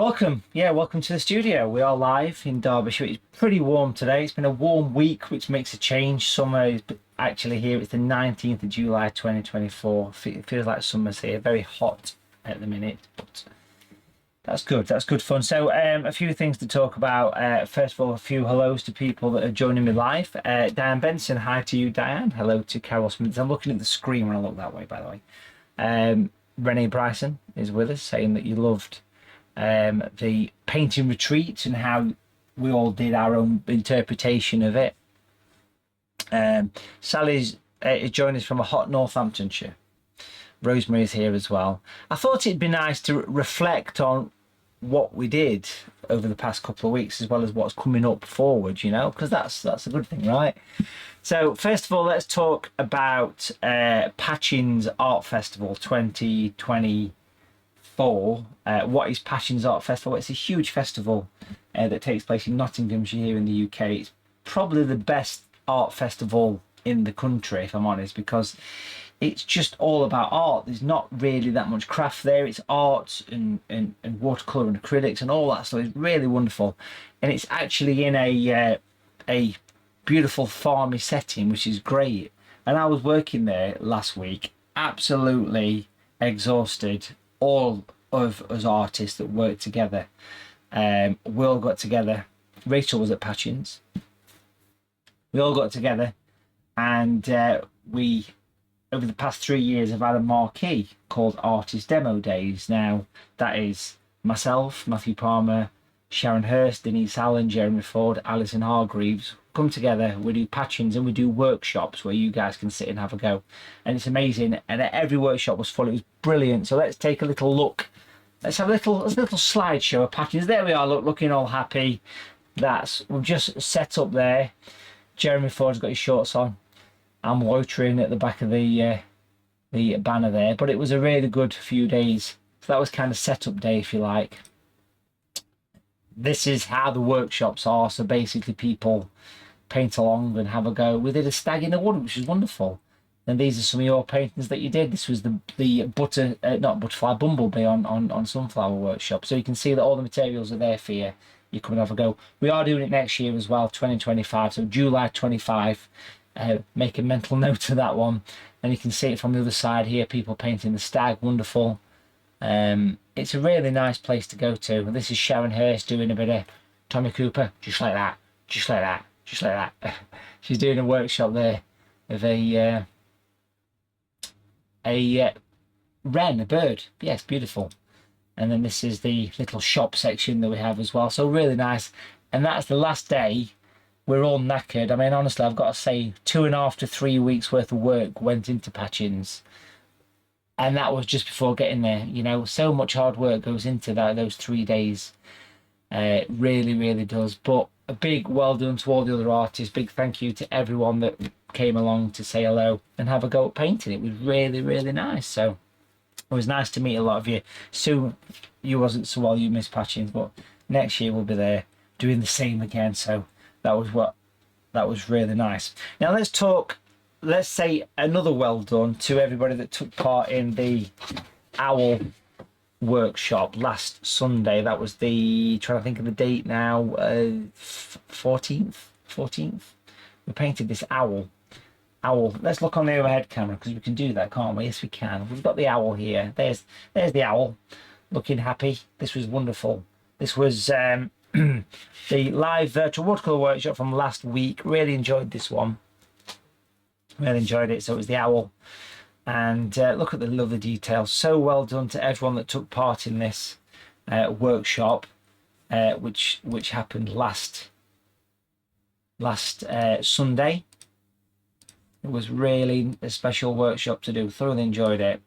Welcome to the studio. We are live in Derbyshire. It's pretty warm today. It's been a warm week, which makes a change. Summer is actually here. It's the 19th of July 2024. It feels like summer's here. Very hot at the minute, but that's good. That's good fun. So a few things to talk about. First of all, a few hellos to people that are joining me live. Diane Benson, hi to you, Diane. Hello to Carol Smith. I'm looking at the screen when I look that way, by the way. Renee Bryson is with us, saying that you loved the painting retreat and how we all did our own interpretation of it. Sally's is joining us from a hot Northamptonshire. Rosemary is here as well. I thought it'd be nice to reflect on what we did over the past couple of weeks, as well as what's coming up forward, you know, because that's a good thing, right? So first of all, let's talk about Patchins Art Festival 2024. What is Patchins Art Festival? It's a huge festival that takes place in Nottinghamshire here in the UK. It's probably the best art festival in the country, if I'm honest, because it's just all about art. There's not really that much craft there. It's art and watercolour and acrylics and all that stuff. It's really wonderful. And it's actually in a beautiful farmy setting, which is great. And I was working there last week, absolutely exhausted. All of us artists that worked together, we all got together. Rachel was at Patchins. We all got together and we, over the past 3 years, have had a marquee called Artist Demo Days. Now, that is myself, Matthew Palmer, Sharon Hurst, Denise Allen, Jeremy Ford, Alison Hargreaves come together. We do patchings and we do workshops where you guys can sit and have a go, and it's amazing. And every workshop was full. It was brilliant. So let's take a little look. Let's have a little slideshow of patchings. There we are, looking all happy. We've just set up there. Jeremy Ford's got his shorts on. I'm loitering at the back of the banner there, but it was a really good few days. So that was kind of setup day, if you like. This is how the workshops are. So basically people paint along and have a go. We did a stag in the wood, which was wonderful. And these are some of your paintings that you did. This was the not butterfly, bumblebee on Sunflower Workshop. So you can see that all the materials are there for you. You come and have a go. We are doing it next year as well, 2025. So July 25. Make a mental note of that one. And you can see it from the other side here. People painting the stag. Wonderful. It's a really nice place to go to. And this is Sharon Hurst doing a bit of Tommy Cooper, just like that, just like that, just like that. She's doing a workshop there of a wren, a bird. Yes, beautiful. And then this is the little shop section that we have as well. So really nice. And that's the last day. We're all knackered. I mean, honestly, I've got to say 2.5 to 3 weeks worth of work went into Patchins. And that was just before getting there. You know, so much hard work goes into those 3 days. It really, really does. But a big well done to all the other artists. Big thank you to everyone that came along to say hello and have a go at painting. It was really, really nice. So it was nice to meet a lot of you. Sue, you wasn't so well, you missed Patchins, but next year we'll be there doing the same again. So that was really nice. Now let's say another well done to everybody that took part in the owl workshop last Sunday. That was trying to think of the date now, 14th. We painted this owl. Let's look on the overhead camera, because we can do that, can't we? Yes, we can. We've got the owl here. There's the owl looking happy. This was wonderful. This was the live virtual watercolour workshop from last week. Really enjoyed this one. Really enjoyed it. So it was the owl. And look at the lovely details. So well done to everyone that took part in this workshop, which happened last Sunday. It was really a special workshop to do. Thoroughly enjoyed it.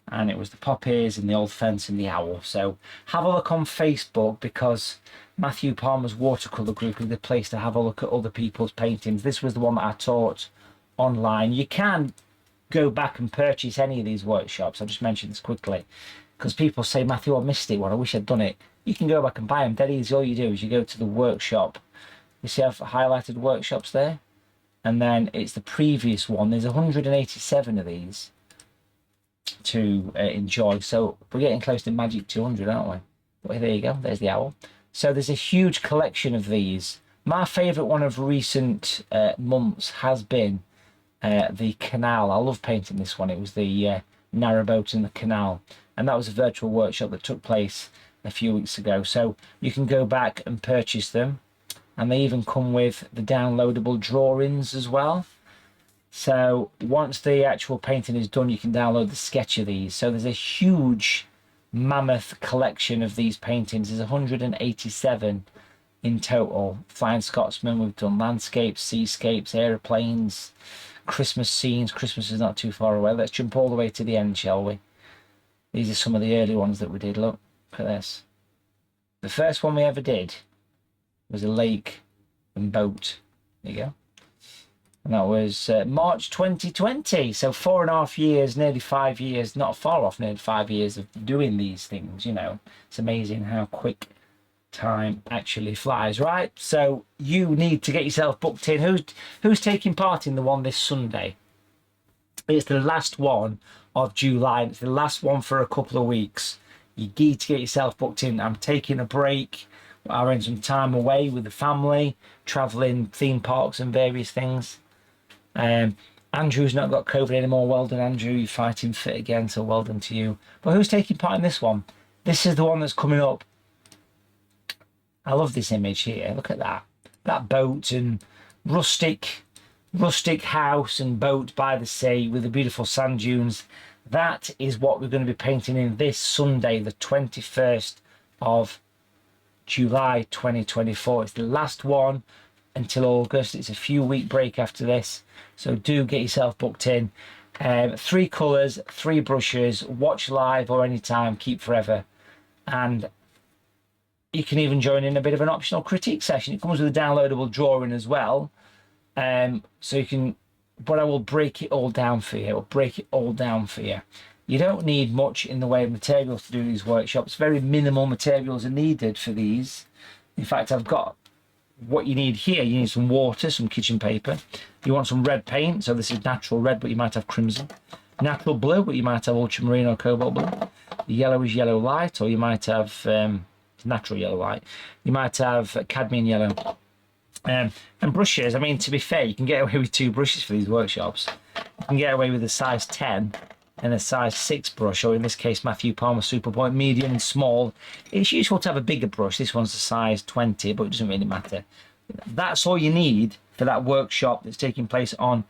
And it was the poppies and the old fence and the owl. So have a look on Facebook, because Matthew Palmer's watercolour group is the place to have a look at other people's paintings. This was the one that I taught online. You can go back and purchase any of these workshops. I'll just mention this quickly, because people say, Matthew, I missed it one. I wish I'd done it. You can go back and buy them. Dead easy. All you do is you go to the workshop. You see I've highlighted workshops there? And then it's the previous one. There's 187 of these to enjoy. So we're getting close to magic 200, aren't we? Well, there you go, there's the owl. So there's a huge collection of these. My favourite one of recent months has been the canal. I love painting this one. It was the narrowboat in the canal, and that was a virtual workshop that took place a few weeks ago. So you can go back and purchase them, and they even come with the downloadable drawings as well. So once the actual painting is done, you can download the sketch of these. So there's a huge mammoth collection of these paintings. There's 187 in total. Flying Scotsman, we've done landscapes, seascapes, aeroplanes, Christmas scenes. Christmas is not too far away. Let's jump all the way to the end, shall we? These are some of the early ones that we did. Look at this. The first one we ever did was a lake and boat. There you go. And that was March 2020. So 4.5 years, nearly 5 years, not far off, nearly 5 years of doing these things, you know. It's amazing how quick time actually flies, right? So you need to get yourself booked in. Who's taking part in the one this Sunday? It's the last one of July. It's the last one for a couple of weeks. You need to get yourself booked in. I'm taking a break. I arranged some time away with the family, travelling, theme parks and various things. Andrew's not got COVID anymore. Well done, Andrew. You're fighting fit again, so well done to you. But who's taking part in this one? This is the one that's coming up. I love this image here. Look at that. That boat and rustic house and boat by the sea with the beautiful sand dunes. That is what we're going to be painting in this Sunday, the 21st of July 2024. It's the last one until August. It's a few week break after this, so do get yourself booked in. 3 colours, 3 brushes, watch live or anytime, keep forever, and you can even join in a bit of an optional critique session. It comes with a downloadable drawing as well, so you can, but I will break it all down for you. You don't need much in the way of materials to do these workshops. Very minimal materials are needed for these. In fact, I've got what you need here. You need some water, some kitchen paper. You want some red paint, so this is natural red, but you might have crimson. Natural blue, but you might have ultramarine or cobalt blue. The yellow is yellow light, or you might have natural yellow light. You might have cadmium yellow. And brushes, I mean, to be fair, you can get away with 2 brushes for these workshops. You can get away with a size 10 and a size 6 brush, or in this case Matthew Palmer Superpoint medium and small. It's useful to have a bigger brush. This one's a size 20, but it doesn't really matter. That's all you need for that workshop that's taking place on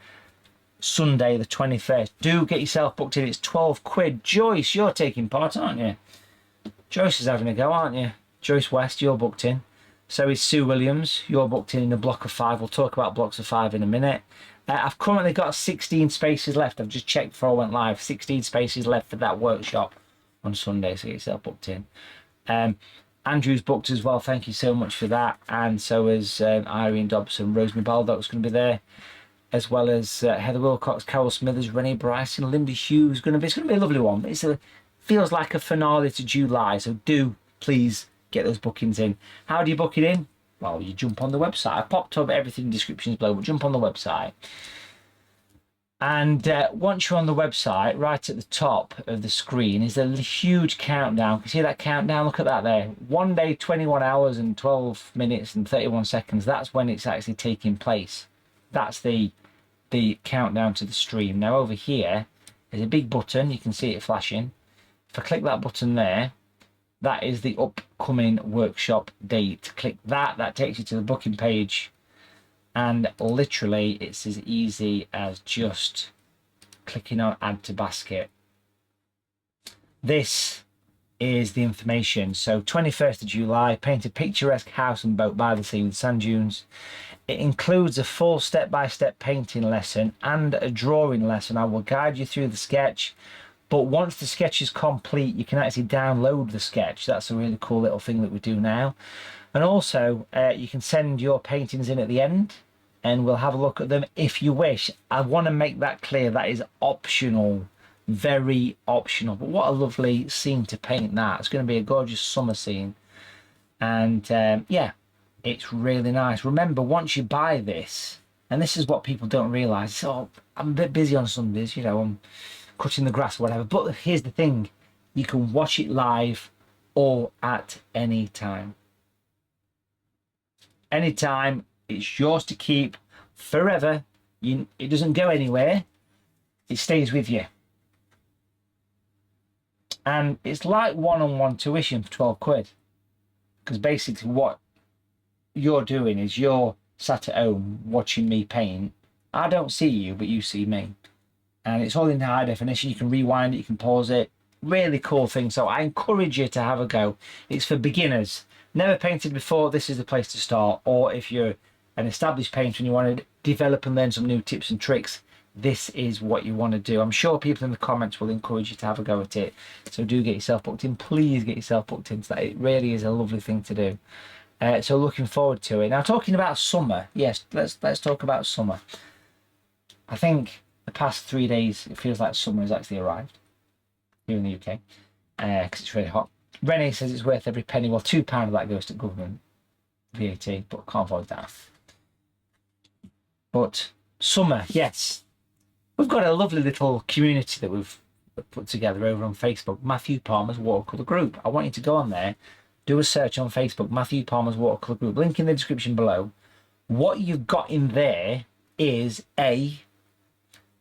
Sunday the 21st. Do get yourself booked in. It's 12 quid. Joyce, you're taking part, aren't you? Joyce is having a go, aren't you? Joyce West, you're booked in. So is Sue Williams. You're booked in a block of 5. We'll talk about blocks of 5 in a minute. I've currently got 16 spaces left. I've just checked before I went live. 16 spaces left for that workshop on Sunday, so get yourself booked in. Andrew's booked as well. Thank you so much for that. And so is Irene Dobson. Rosemary Baldock's going to be there, as well as Heather Wilcox, Carol Smithers, Renee Bryson, Linda Hughes. It's going to be a lovely one. Feels like a finale to July, so do please get those bookings in. How do you book it in? Well, you jump on the website. I popped up everything in the descriptions below, but jump on the website. And once you're on the website, right at the top of the screen is a huge countdown. Can you see that countdown? Look at that there. 1 day, 21 hours and 12 minutes and 31 seconds. That's when it's actually taking place. That's the countdown to the stream. Now over here, there's a big button. You can see it flashing. If I click that button there, that is the upcoming workshop date. Click that. That takes you to the booking page. And literally, it's as easy as just clicking on Add to Basket. This is the information. So 21st of July, paint a picturesque house and boat by the sea with sand dunes. It includes a full step-by-step painting lesson and a drawing lesson. I will guide you through the sketch. But once the sketch is complete, you can actually download the sketch. That's a really cool little thing that we do now. And also, you can send your paintings in at the end, and we'll have a look at them if you wish. I want to make that clear. That is optional, very optional. But what a lovely scene to paint that. It's going to be a gorgeous summer scene. And yeah, it's really nice. Remember, once you buy this, and this is what people don't realise, oh, I'm a bit busy on Sundays, you know, I'm cutting the grass or whatever. But here's the thing, you can watch it live or at any time. Anytime, it's yours to keep forever. It doesn't go anywhere. It stays with you. And it's like one-on-one tuition for 12 quid. Because basically what you're doing is you're sat at home watching me paint. I don't see you, but you see me. And it's all in high definition. You can rewind it, you can pause it. Really cool thing. So I encourage you to have a go. It's for beginners. Never painted before, this is the place to start. Or if you're an established painter and you want to develop and learn some new tips and tricks, this is what you want to do. I'm sure people in the comments will encourage you to have a go at it. So do get yourself booked in. Please get yourself booked into that. It really is a lovely thing to do. So looking forward to it. Now, talking about summer. Yes, let's talk about summer. I think the past 3 days, it feels like summer has actually arrived here in the UK because it's really hot. Renee says it's worth every penny. Well, £2 of that goes to government VAT, but can't avoid that. But summer, yes. We've got a lovely little community that we've put together over on Facebook, Matthew Palmer's Watercolour Group. I want you to go on there, do a search on Facebook, Matthew Palmer's Watercolour Group. Link in the description below. What you've got in there is a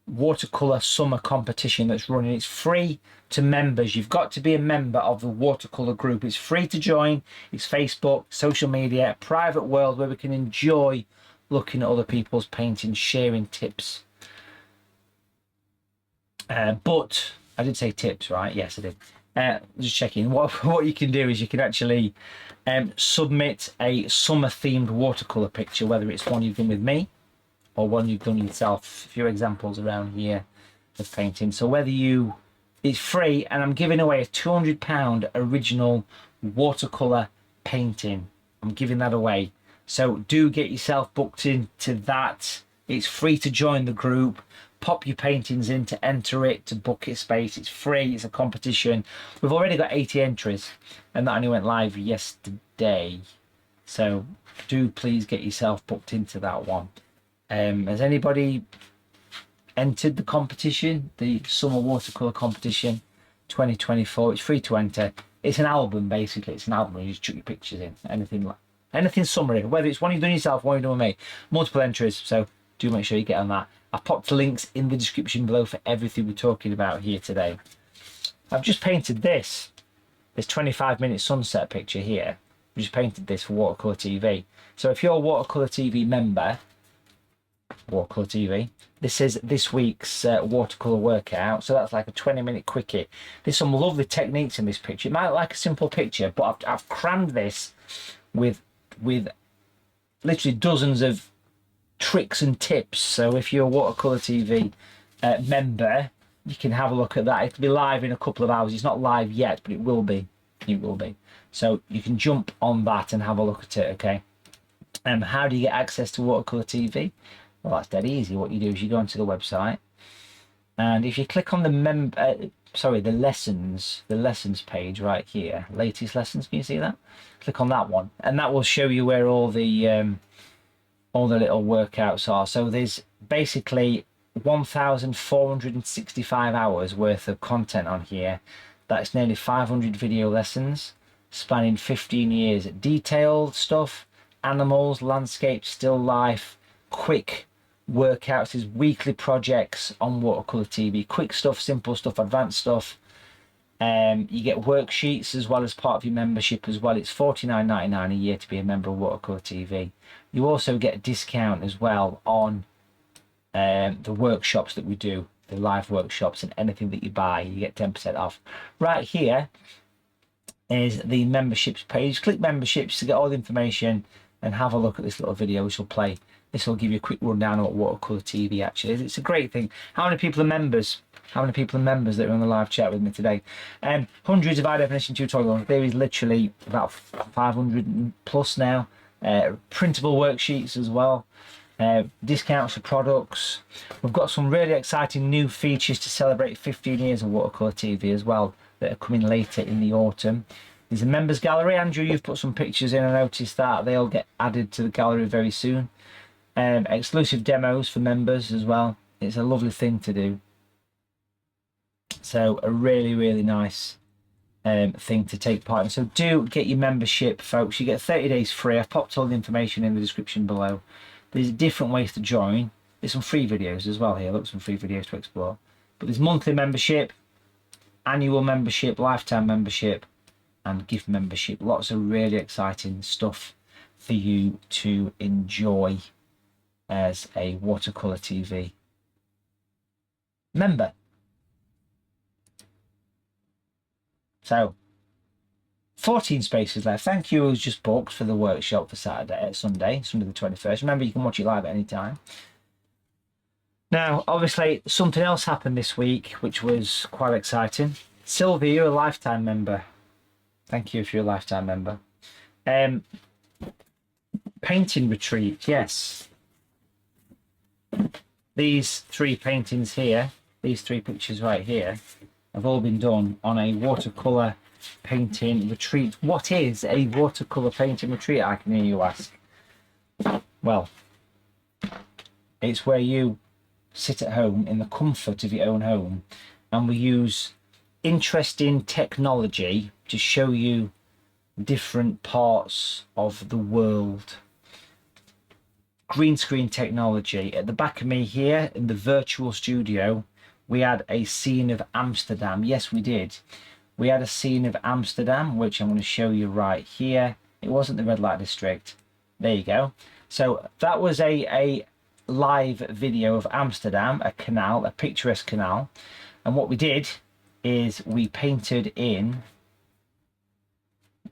watercolour summer competition that's running. It's free to members. You've got to be a member of the Watercolour Group. It's free to join. It's Facebook, social media, a private world where we can enjoy looking at other people's paintings, sharing tips. But I did say tips, right? Yes, I did. Just checking. What you can do is you can actually submit a summer-themed watercolour picture, whether it's one you've done with me or one you've done yourself. A few examples around here of painting. So it's free, and I'm giving away a £200 original watercolour painting. I'm giving that away. So do get yourself booked into that. It's free to join the group. Pop your paintings in to enter it, to book it space. It's free. It's a competition. We've already got 80 entries, and that only went live yesterday. So do please get yourself booked into that one. Has anybody entered the competition, the Summer Watercolour Competition 2024? It's free to enter. It's an album, basically. It's an album. You just chuck your pictures in. Anything summery, whether it's one you've done yourself or one you've done with me. Multiple entries, so do make sure you get on that. I've popped links in the description below for everything we're talking about here today. I've just painted this 25-minute sunset picture here. I've just painted this for Watercolour TV. So if you're a Watercolour TV member, Watercolour TV, this is this week's watercolour workout. So that's like a 20-minute quickie. There's some lovely techniques in this picture. It might look like a simple picture, but I've crammed this with literally dozens of tricks and tips. So if you're a Watercolour TV member, you can have a look at that. It'll be live in a couple of hours. It's not live yet, but it will be. It will be. So you can jump on that and have a look at it, okay? How do you get access to Watercolour TV? Well, that's dead easy. What you do is you go onto the website, and if you click on the lessons page right here, latest lessons, can you see that? Click on that one, and that will show you where all the little workouts are. So there's basically 1,465 hours worth of content on here. That's nearly 500 video lessons spanning 15 years. Detailed stuff, animals, landscapes, still life, quick workouts. There's weekly projects on Watercolour TV. Quick stuff, simple stuff, advanced stuff. You get worksheets as well as part of your membership as well. It's $49.99 a year to be a member of Watercolour TV. You also get a discount as well on the workshops that we do, the live workshops, and anything that you buy, you get 10% off. Right here is the memberships page. Click memberships to get all the information and have a look at this little video which will play. This will give you a quick rundown of what Watercolour TV actually is. It's a great thing. How many people are members? How many people are members that are on the live chat with me today? Hundreds of high definition tutorials. There is literally about 500 plus now. Printable worksheets as well. Discounts for products. We've got some really exciting new features to celebrate 15 years of Watercolour TV as well that are coming later in the autumn. There's a members gallery. Andrew, you've put some pictures in. I noticed that they'll get added to the gallery very soon. Exclusive demos for members as well. It's a lovely thing to do. So a really, really nice thing to take part in. So do get your membership, folks. You get 30 days free. I've popped all the information in the description below. There's different ways to join. There's some free videos as well here. Look, some free videos to explore. But there's monthly membership, annual membership, lifetime membership, and gift membership. Lots of really exciting stuff for you to enjoy as a Watercolour TV member. So 14 spaces left. Thank you who's just booked for the workshop for Sunday the 21st. Remember, you can watch it live at any time. Now, obviously, something else happened this week, which was quite exciting. Sylvia, you're a lifetime member. Thank you if you're a lifetime member. Painting retreat, yes. These 3 paintings here, these 3 pictures right here, have all been done on a watercolour painting retreat. What is a watercolour painting retreat, I can hear you ask? Well, it's where you sit at home in the comfort of your own home, and we use interesting technology to show you different parts of the world. Green screen technology. At the back of me here in the virtual studio, we had a scene of Amsterdam. Yes, we did. We had a scene of Amsterdam, which I'm going to show you right here. It wasn't the red light district. There you go. So that was a live video of Amsterdam, a canal, a picturesque canal. And what we did is we painted in,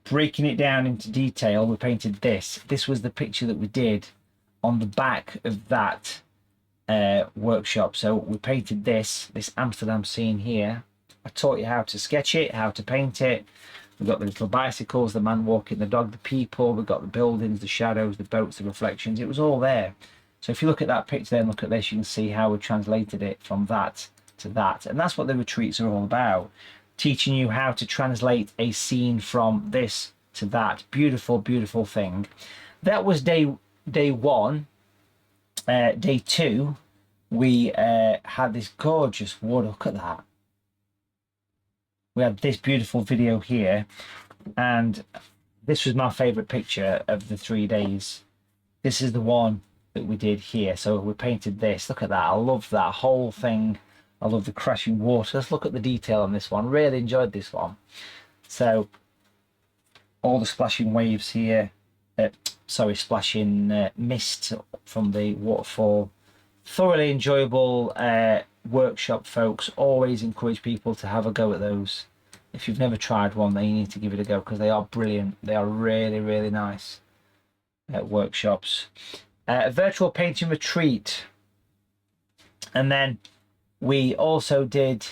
breaking it down into detail, we painted this. This was the picture that we did on the back of that workshop. So we painted this Amsterdam scene here. I taught you how to sketch it, how to paint it. We've got the little bicycles, the man walking the dog, the people, we've got the buildings, the shadows, the boats, the reflections. It was all there. So if you look at that picture there and look at this, you can see how we translated it from that to that. And that's what the retreats are all about. Teaching you how to translate a scene from this to that. Beautiful, beautiful thing. That was day 1. Day 2, we had this gorgeous wood. Look at that. We had this beautiful video here, and this was my favorite picture of the 3 days. This is the one that we did here. So we painted this. Look at that. I love that whole thing. I love the crashing water. Let's look at the detail on this one. Really enjoyed this one. So all the splashing waves here. Splashing mist from the waterfall. Thoroughly enjoyable workshop, folks. Always encourage people to have a go at those. If you've never tried one, then you need to give it a go, because they are brilliant. They are really, really nice workshops. A virtual painting retreat. And then we also did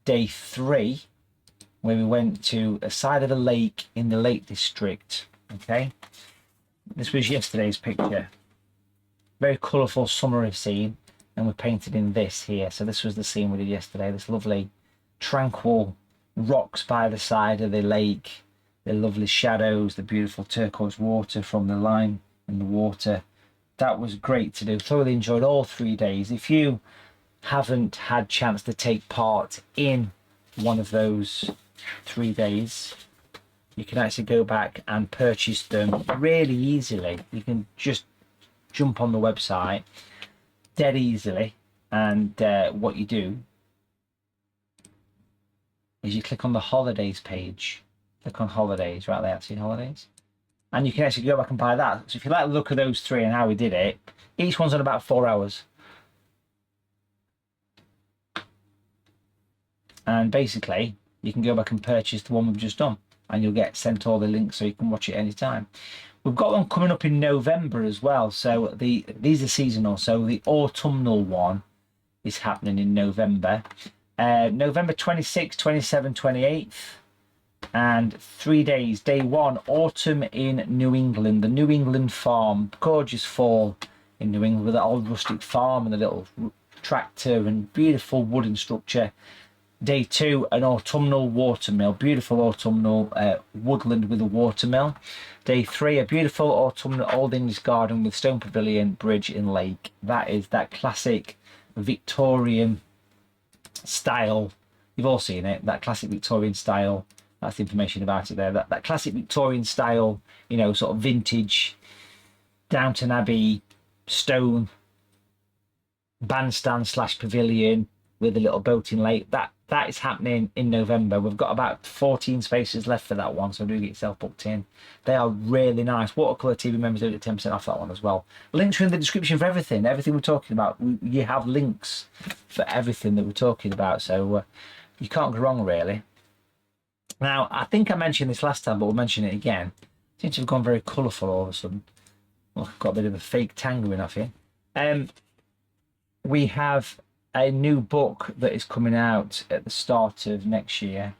day 3, where we went to a side of a lake in the Lake District. Okay, this was yesterday's picture. Very colourful summery scene, and we painted in this here. So this was the scene we did yesterday. This lovely tranquil rocks by the side of the lake, the lovely shadows, the beautiful turquoise water from the line in the water. That was great to do. Thoroughly enjoyed all 3 days. If you haven't had chance to take part in one of those 3 days, you can actually go back and purchase them really easily. You can just jump on the website dead easily, and what you do is you click on the holidays page. Click on holidays right there. See holidays, and you can actually go back and buy that. So if you like the look of those 3 and how we did it, each one's on about 4 hours. And basically, you can go back and purchase the one we've just done, and you'll get sent all the links so you can watch it anytime. We've got one coming up in November as well. So these are seasonal. So the autumnal one is happening in November. November 26th, 27th, 28th. And 3 days. Day 1, autumn in New England. The New England farm. Gorgeous fall in New England with that old rustic farm and the little tractor and beautiful wooden structure. Day 2, an autumnal watermill, beautiful autumnal woodland with a watermill. Day 3, a beautiful autumnal Old English garden with stone pavilion, bridge and lake. That is that classic Victorian style You've all seen it, that classic Victorian style. That's the information about it there. That classic Victorian style, you know, sort of vintage Downton Abbey stone bandstand / pavilion with a little boating lake. That is happening in November. We've got about 14 spaces left for that one, so do get yourself booked in. They are really nice. Watercolour TV members do get 10% off that one as well. Links are in the description for everything we're talking about. You have links for everything that we're talking about, so you can't go wrong, really. Now, I think I mentioned this last time, but we'll mention it again. It seems to have gone very colourful all of a sudden. Well, I've got a bit of a fake tang going off here. We have a new book that is coming out at the start of next year.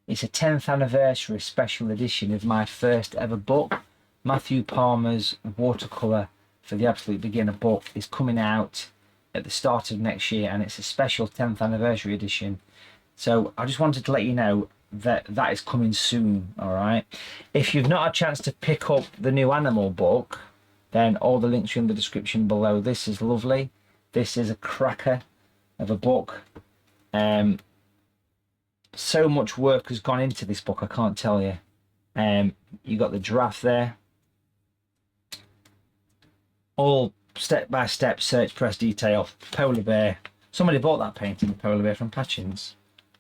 It's a 10th anniversary special edition of my first ever book. Matthew Palmer's Watercolour for the Absolute Beginner book is coming out at the start of next year, and it's a special 10th anniversary edition. So I just wanted to let you know that that is coming soon, all right? If you've not had a chance to pick up the new animal book, then all the links are in the description below. This is lovely. This is a cracker of a book. So much work has gone into this book, I can't tell you. You got the giraffe there. All step-by-step search press detail. Polar bear. Somebody bought that painting, the polar bear, from Patchins.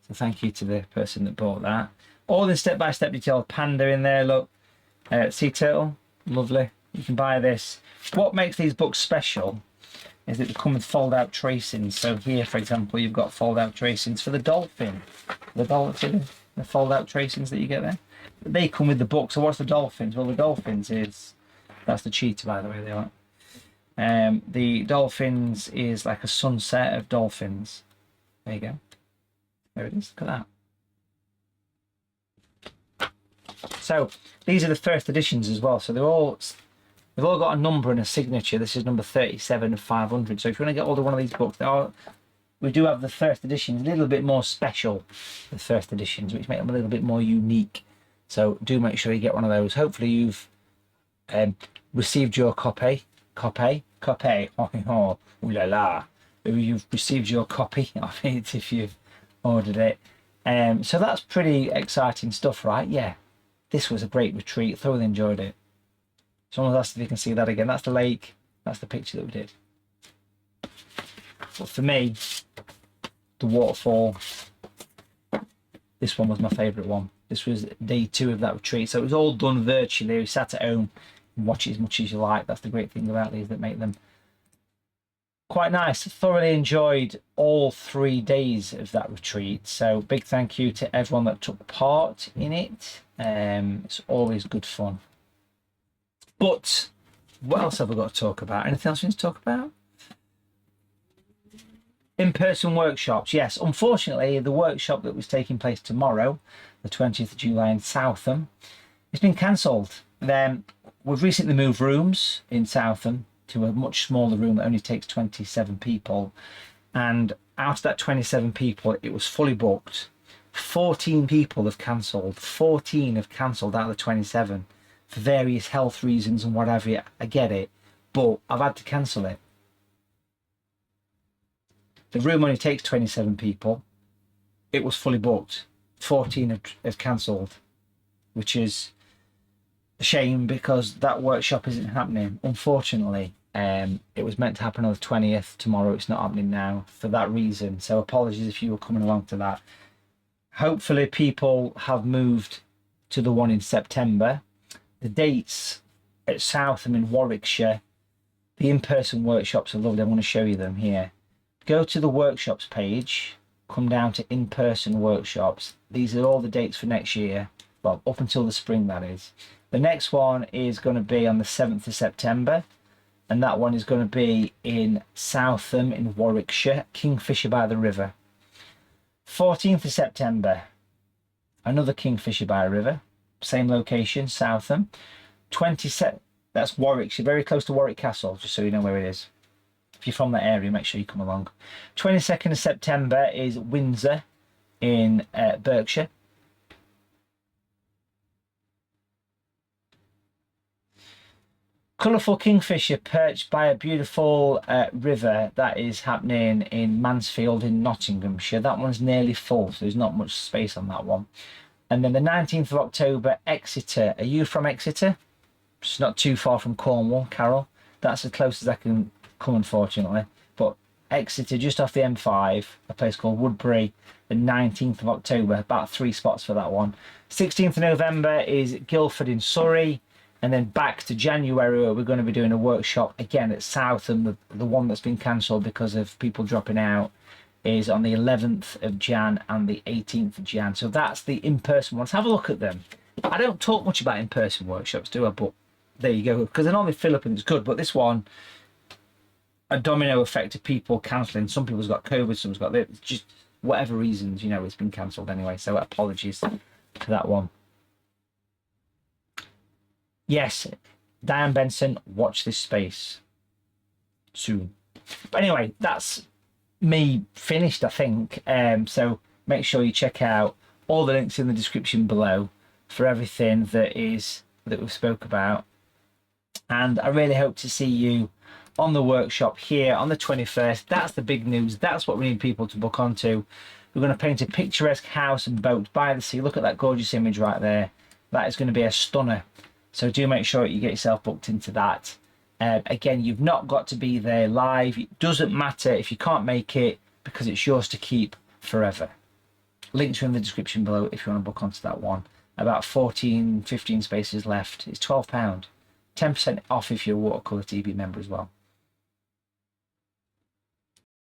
So thank you to the person that bought that. All the step-by-step detail. Panda in there, look. Sea turtle. Lovely. You can buy this. What makes these books special is that they come with fold-out tracings. So here, for example, you've got fold-out tracings for the dolphin. The fold-out tracings that you get there. They come with the book. So what's the dolphins? Well, the dolphins is... That's the cheetah, by the way, they are. The dolphins is like a sunset of dolphins. There you go. There it is. Look at that. So these are the first editions as well. So they've all got a number and a signature. This is number 37 of 500. So if you want to get hold of one of these books, we do have the first editions, a little bit more special, the first editions, which make them a little bit more unique. So do make sure you get one of those. Hopefully you've received your copy. Oh, ooh la la. You've received your copy of it if you've ordered it. So that's pretty exciting stuff, right? Yeah. This was a great retreat. Thoroughly enjoyed it. Someone asked if you can see that again. That's the lake. That's the picture that we did. But for me, the waterfall, this one was my favourite one. This was day 2 of that retreat. So it was all done virtually. We sat at home and watch it as much as you like. That's the great thing about these, that make them quite nice. Thoroughly enjoyed all 3 days of that retreat. So big thank you to everyone that took part in it. It's always good fun. But what else have we got to talk about? Anything else we need to talk about? In-person workshops. Yes, unfortunately, the workshop that was taking place tomorrow, the 20th of July in Southam, it's been cancelled. We've recently moved rooms in Southam to a much smaller room that only takes 27 people. And out of that 27 people, it was fully booked. 14 people have cancelled. 14 have cancelled out of the 27 for various health reasons and whatever. I get it, but I've had to cancel it. The room only takes 27 people. It was fully booked. 14 have cancelled, which is a shame because that workshop isn't happening. Unfortunately, it was meant to happen on the 20th. Tomorrow it's not happening now for that reason. So apologies if you were coming along to that. Hopefully people have moved to the one in September. The dates at Southam in Warwickshire, the in-person workshops are lovely. I'm going to show you them here. Go to the workshops page, come down to in-person workshops. These are all the dates for next year. Well, up until the spring, that is. The next one is going to be on the 7th of September. And that one is going to be in Southam in Warwickshire, Kingfisher by the River. 14th of September, another Kingfisher by a River. Same location, Southam. 27th, that's Warwickshire, very close to Warwick Castle, just so you know where it is. If you're from that area, make sure you come along. 22nd of September is Windsor in Berkshire. Colourful kingfisher perched by a beautiful river that is happening in Mansfield in Nottinghamshire. That one's nearly full, so there's not much space on that one. And then the 19th of October, Exeter. Are you from Exeter? It's not too far from Cornwall, Carol. That's as close as I can come, unfortunately. But Exeter, just off the M5, a place called Woodbury, the 19th of October. About 3 spots for that one. 16th of November is Guildford in Surrey. And then back to January, where we're going to be doing a workshop again at Southam. The one that's been cancelled because of people dropping out is on the 11th of Jan and the 18th of Jan. So that's the in-person ones. Have a look at them. I don't talk much about in-person workshops, do I? But there you go. Because they normally fill up and it's good. But this one, a domino effect of people cancelling. Some people's got COVID, some's got this. Just whatever reasons, you know, it's been cancelled anyway. So apologies to that one. Yes, Diane Benson, watch this space soon. But anyway, that's me finished, I think. So make sure you check out all the links in the description below for everything that we've spoke about. And I really hope to see you on the workshop here on the 21st. That's the big news. That's what we need people to book onto. We're going to paint a picturesque house and boat by the sea. Look at that gorgeous image right there. That is going to be a stunner. So do make sure you get yourself booked into that. Again, you've not got to be there live. It doesn't matter if you can't make it because it's yours to keep forever. Links are in the description below if you want to book onto that one. About 14, 15 spaces left. It's £12. 10% off if you're a Watercolour TV member as well.